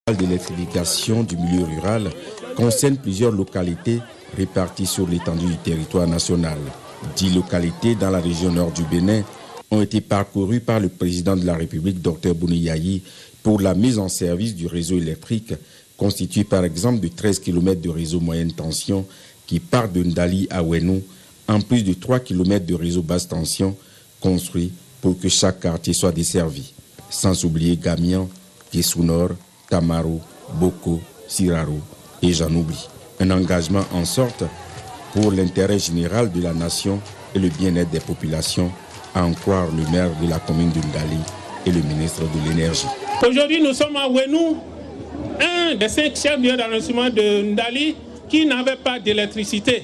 L'électrification du milieu rural concerne plusieurs localités réparties sur l'étendue du territoire national. 10 localités dans la région nord du Bénin ont été parcourues par le président de la République, Dr Bouni Yayi, pour la mise en service du réseau électrique, constitué par exemple de 13 km de réseau moyenne tension qui part de Ndali à Ouenou, en plus de 3 km de réseau basse tension construit pour que chaque quartier soit desservi. Sans oublier Gamian, Kessou-Nord, Tamaro, Boko, Siraro et j'en oublie. Un engagement en sorte pour l'intérêt général de la nation et le bien-être des populations, à en croire le maire de la commune de Ndali et le ministre de l'Énergie. Aujourd'hui, nous sommes à Ouenou, un des 5 chefs d'arrondissement de Ndali qui n'avait pas d'électricité.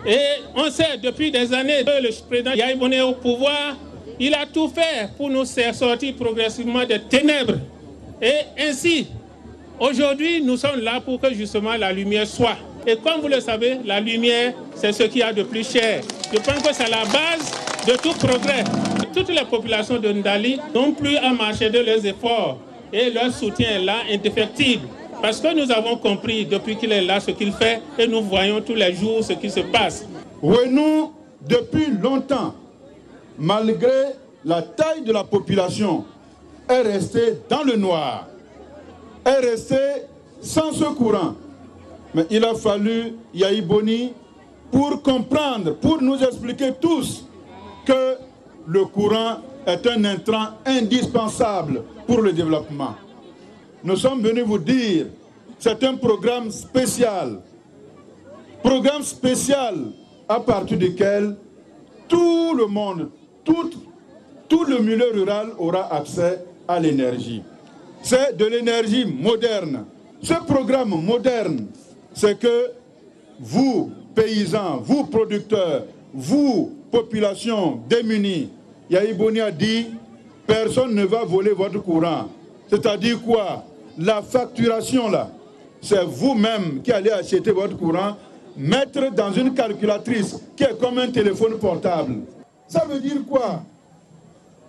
Et on sait depuis des années que le président Yayi Boné est au pouvoir, il a tout fait pour nous faire sortir progressivement des ténèbres. Et ainsi, aujourd'hui, nous sommes là pour que justement la lumière soit. Et comme vous le savez, la lumière, c'est ce qu'il y a de plus cher. Je pense que c'est la base de tout progrès. Toutes les populations de Ndali n'ont plus à marcher de leurs efforts. Et leur soutien est là, indéfectible. Parce que nous avons compris depuis qu'il est là ce qu'il fait et nous voyons tous les jours ce qui se passe. Ouenou, depuis longtemps, malgré la taille de la population, est resté dans le noir, est resté sans ce courant. Mais il a fallu Yayi Boné pour comprendre, pour nous expliquer tous que le courant est un intrant indispensable pour le développement. Nous sommes venus vous dire, c'est un programme spécial à partir duquel tout le monde, tout le milieu rural aura accès à l'énergie. C'est de l'énergie moderne. Ce programme moderne, c'est que vous, paysans, vous, producteurs, vous, population démunie, Yayi Boné a dit, personne ne va voler votre courant. C'est-à-dire quoi? La facturation, là, c'est vous-même qui allez acheter votre courant, mettre dans une calculatrice qui est comme un téléphone portable. Ça veut dire quoi?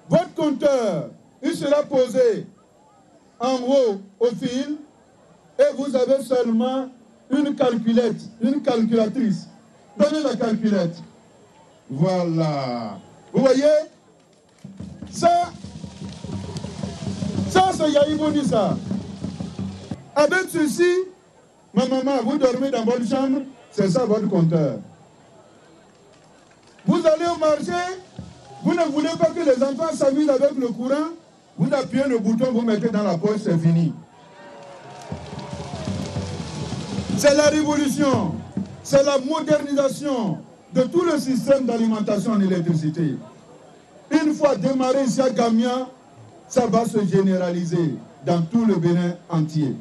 Votre compteur, il sera posé en haut au fil et vous avez seulement une calculatrice. Donnez la calculette. Voilà. Vous voyez? Ça c'est Yayi Boné, ça. Avec ceci, ma maman, vous dormez dans votre chambre, c'est ça votre compteur. Vous allez au marché, vous ne voulez pas que les enfants s'amusent avec le courant, vous appuyez le bouton, vous mettez dans la poche, c'est fini. C'est la révolution, c'est la modernisation de tout le système d'alimentation en électricité. Une fois démarré ici à Gamian, ça va se généraliser dans tout le Bénin entier.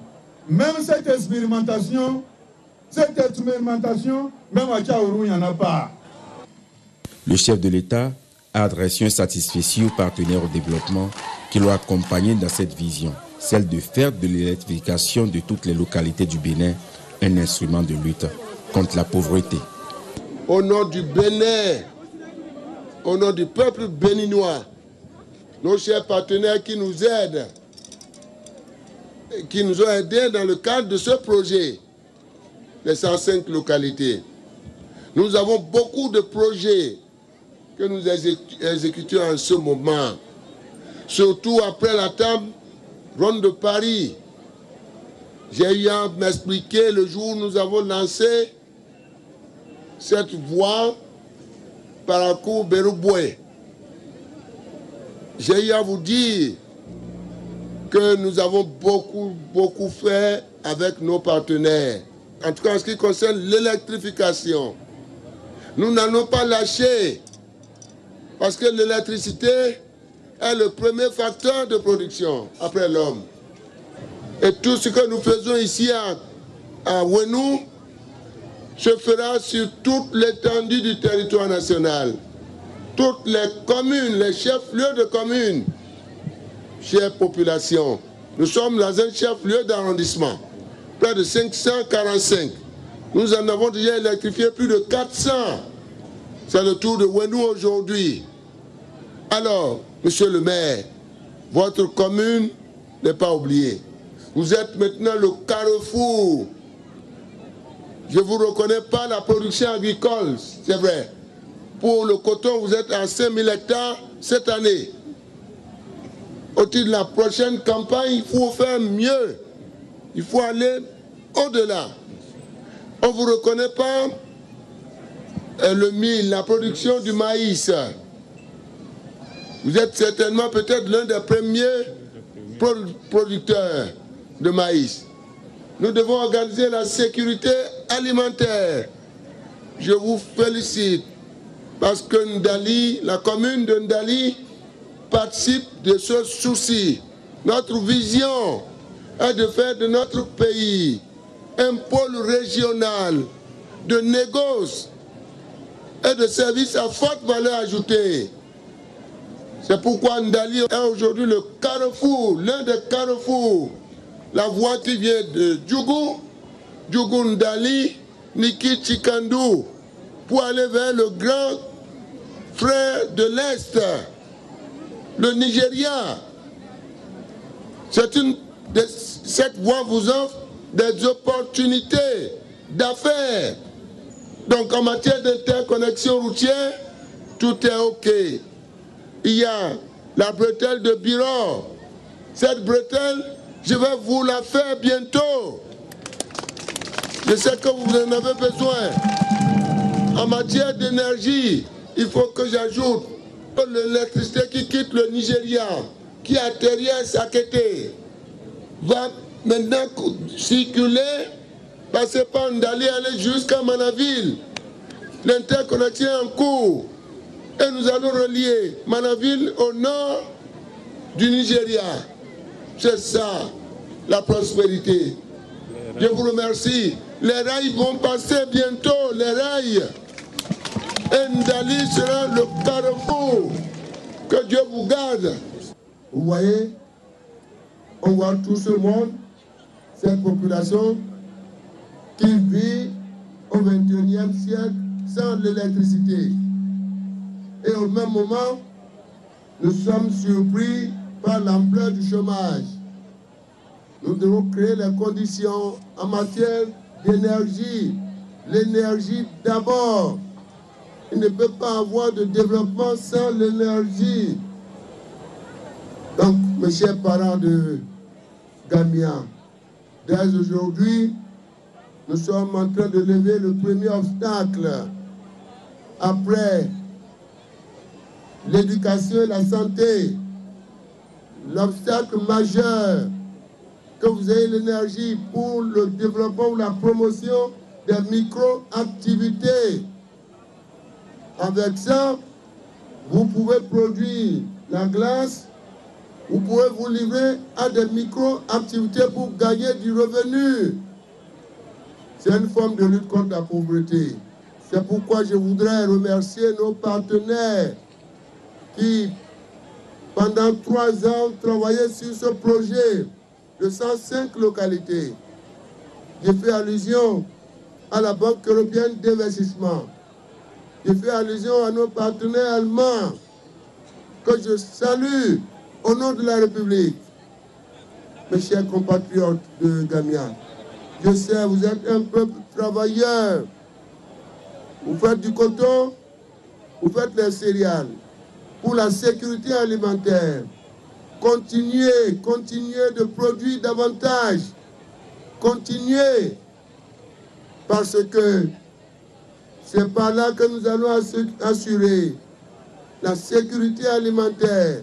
Même cette expérimentation, même à Tchaourou, il n'y en a pas. Le chef de l'État a adressé un satisfecit aux partenaires au développement qui l'ont accompagné dans cette vision, celle de faire de l'électrification de toutes les localités du Bénin un instrument de lutte contre la pauvreté. Au nom du Bénin, au nom du peuple béninois, nos chers partenaires qui nous aident, qui nous ont aidés dans le cadre de ce projet, les 105 localités. Nous avons beaucoup de projets que nous exécutons en ce moment, surtout après la table ronde de Paris. J'ai eu à m'expliquer le jour où nous avons lancé cette voie parcours Berouboué. J'ai eu à vous dire que nous avons beaucoup fait avec nos partenaires. En tout cas, en ce qui concerne l'électrification, nous n'allons pas lâcher parce que l'électricité est le premier facteur de production après l'homme. Et tout ce que nous faisons ici à Ouenou se fera sur toute l'étendue du territoire national. Toutes les communes, les chefs-lieux de communes, chère population, nous sommes dans un chef-lieu d'arrondissement, près de 545. Nous en avons déjà électrifié plus de 400. C'est le tour de Ouenou aujourd'hui. Alors, monsieur le maire, votre commune n'est pas oubliée. Vous êtes maintenant le carrefour. Je ne vous reconnais pas la production agricole, c'est vrai. Pour le coton, vous êtes à 5000 hectares cette année. Au titre de la prochaine campagne, il faut faire mieux. Il faut aller au-delà. On ne vous reconnaît pas le mil, la production du maïs. Vous êtes certainement peut-être l'un des premiers producteurs de maïs. Nous devons organiser la sécurité alimentaire. Je vous félicite parce que Ndali, la commune de Ndali, participe de ce souci. Notre vision est de faire de notre pays un pôle régional de négoce et de services à forte valeur ajoutée. C'est pourquoi Ndali est aujourd'hui le carrefour, l'un des carrefours. La voie qui vient de Djougou, Ndali, Niki Chikandou, pour aller vers le grand frère de l'Est, le Nigeria. Cette voie vous offre des opportunités d'affaires. Donc en matière d'interconnexion routière, tout est OK. Il y a la bretelle de Biro. Cette bretelle, je vais vous la faire bientôt. Je sais que vous en avez besoin. En matière d'énergie, il faut que j'ajoute l'électricité qui quitte le Nigeria, qui atterrit à Sakété, va maintenant circuler, passer par Ndali, aller jusqu'à Manaville. L'interconnexion est en cours. Et nous allons relier Manaville au nord du Nigeria. C'est ça, la prospérité. Je vous remercie. Les rails vont passer bientôt, les rails. Et Ndali sera le carrefour. Que Dieu vous garde. Vous voyez, on voit tout ce monde, cette population qui vit au XXIe siècle sans l'électricité. Et au même moment, nous sommes surpris par l'ampleur du chômage. Nous devons créer les conditions en matière d'énergie. L'énergie d'abord. Il ne peut pas avoir de développement sans l'énergie. Donc, mes chers parents de Gamia, dès aujourd'hui, nous sommes en train de lever le premier obstacle. Après l'éducation et la santé, l'obstacle majeur, que vous ayez l'énergie pour le développement ou la promotion des micro-activités. Avec ça, vous pouvez produire la glace, vous pouvez vous livrer à des micro-activités pour gagner du revenu. C'est une forme de lutte contre la pauvreté. C'est pourquoi je voudrais remercier nos partenaires qui, pendant 3 ans, travaillaient sur ce projet de 105 localités. J'ai fait allusion à la Banque européenne d'investissement. J'ai fait allusion à nos partenaires allemands que je salue au nom de la République. Mes chers compatriotes de Gamia, je sais, vous êtes un peuple travailleur. Vous faites du coton, vous faites les céréales. Pour la sécurité alimentaire, continuez de produire davantage. Continuez, parce que c'est par là que nous allons assurer la sécurité alimentaire,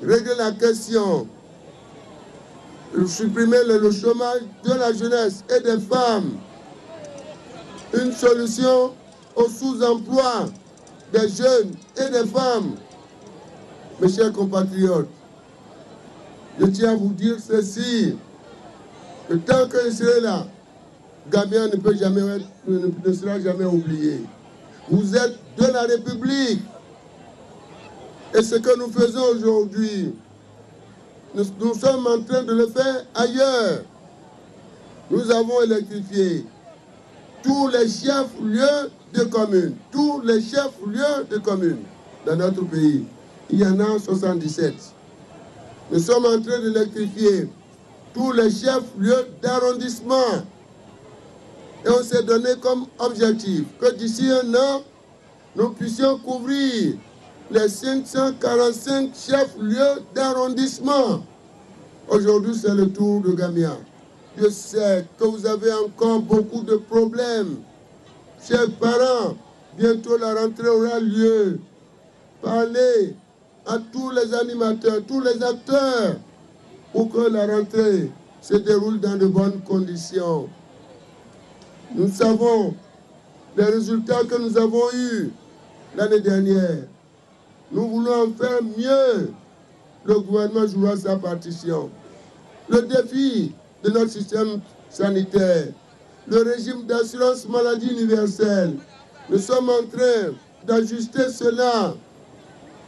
régler la question, supprimer le chômage de la jeunesse et des femmes, une solution au sous-emploi des jeunes et des femmes. Mes chers compatriotes, je tiens à vous dire ceci, que tant que je serai là, Gamia ne sera jamais oublié. Vous êtes de la République. Et ce que nous faisons aujourd'hui, nous sommes en train de le faire ailleurs. Nous avons électrifié tous les chefs-lieux de communes. Tous les chefs-lieux de communes dans notre pays. Il y en a 77. Nous sommes en train d'électrifier tous les chefs-lieux d'arrondissement. Et on s'est donné comme objectif que d'ici un an, nous puissions couvrir les 545 chefs-lieux d'arrondissement. Aujourd'hui, c'est le tour de Gamia. Je sais que vous avez encore beaucoup de problèmes. Chers parents, bientôt la rentrée aura lieu. Parlez à tous les animateurs, tous les acteurs, pour que la rentrée se déroule dans de bonnes conditions. Nous savons les résultats que nous avons eus l'année dernière. Nous voulons en faire mieux. Le gouvernement jouera sa partition. Le défi de notre système sanitaire, le régime d'assurance maladie universelle, nous sommes en train d'ajuster cela.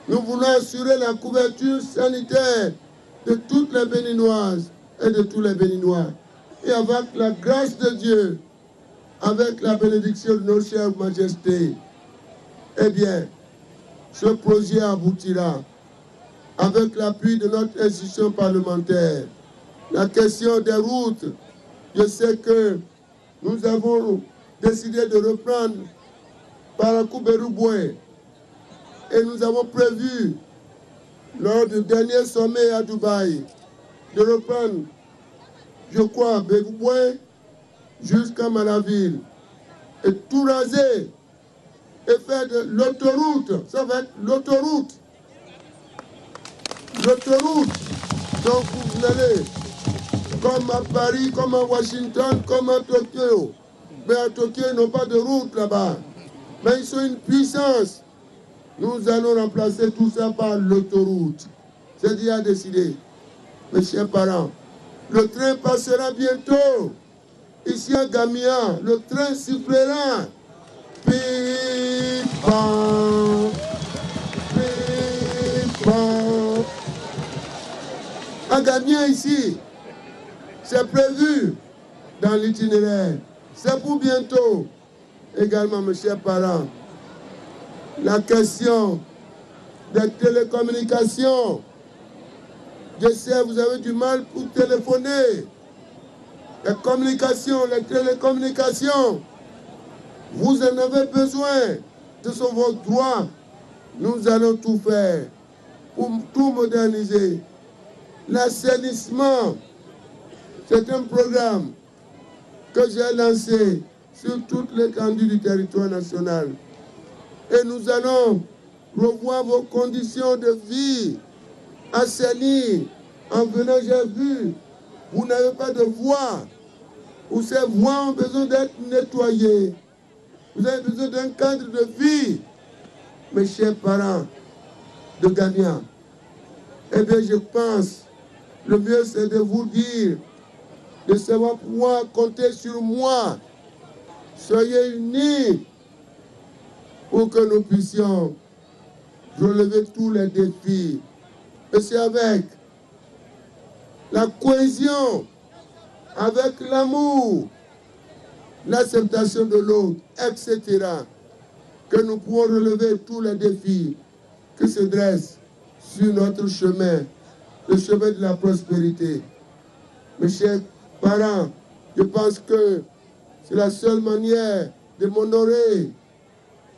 Nous voulons assurer la couverture sanitaire de toutes les Béninoises et de tous les Béninois. Et avec la grâce de Dieu, avec la bénédiction de nos chères majestés, eh bien, ce projet aboutira avec l'appui de notre institution parlementaire. La question des routes, je sais que nous avons décidé de reprendre Parakou-Berouboué et nous avons prévu, lors du dernier sommet à Dubaï, de reprendre, je crois, Berouboué jusqu'à Manaville et tout raser et faire de l'autoroute. Ça va être l'autoroute. L'autoroute. Donc vous allez comme à Paris, comme à Washington, comme à Tokyo. Mais à Tokyo, ils n'ont pas de route là-bas. Mais ils sont une puissance. Nous allons remplacer tout ça par l'autoroute. C'est déjà décidé. Mes chers parents, le train passera bientôt. Ici à Gamia, le train sifflera. Pip-pam, pip-pam. À Gamia ici, c'est prévu dans l'itinéraire. C'est pour bientôt. Également, mes chers parents, la question des télécommunications. Je sais, vous avez du mal pour téléphoner. Les communications, les télécommunications, vous en avez besoin. Ce sont vos droits. Nous allons tout faire pour tout moderniser. L'assainissement, c'est un programme que j'ai lancé sur toute l'étendue du territoire national. Et nous allons revoir vos conditions de vie, assainir. En venant, j'ai vu, vous n'avez pas de voies, ou ces voies ont besoin d'être nettoyées. Vous avez besoin d'un cadre de vie. Mes chers parents de Gamia, eh bien, je pense, le mieux c'est de vous dire, de savoir pouvoir compter sur moi. Soyez unis pour que nous puissions relever tous les défis. Et c'est avec la cohésion, avec l'amour, l'acceptation de l'autre, etc., que nous pouvons relever tous les défis qui se dressent sur notre chemin, le chemin de la prospérité. Mes chers parents, je pense que c'est la seule manière de m'honorer,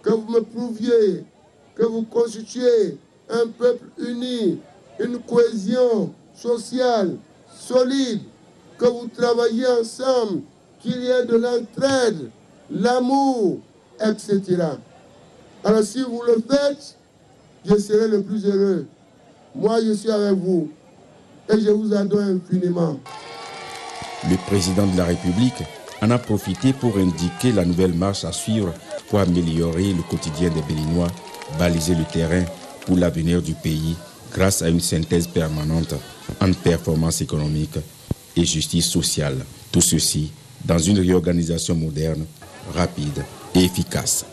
que vous me prouviez, que vous constituez un peuple uni, une cohésion sociale solide, que vous travaillez ensemble, qu'il y ait de l'entraide, l'amour, etc. Alors si vous le faites, je serai le plus heureux. Moi, je suis avec vous et je vous adore infiniment. Le président de la République en a profité pour indiquer la nouvelle marche à suivre pour améliorer le quotidien des Béninois, baliser le terrain pour l'avenir du pays grâce à une synthèse permanente entre performance économique et justice sociale. Tout ceci dans une réorganisation moderne, rapide et efficace.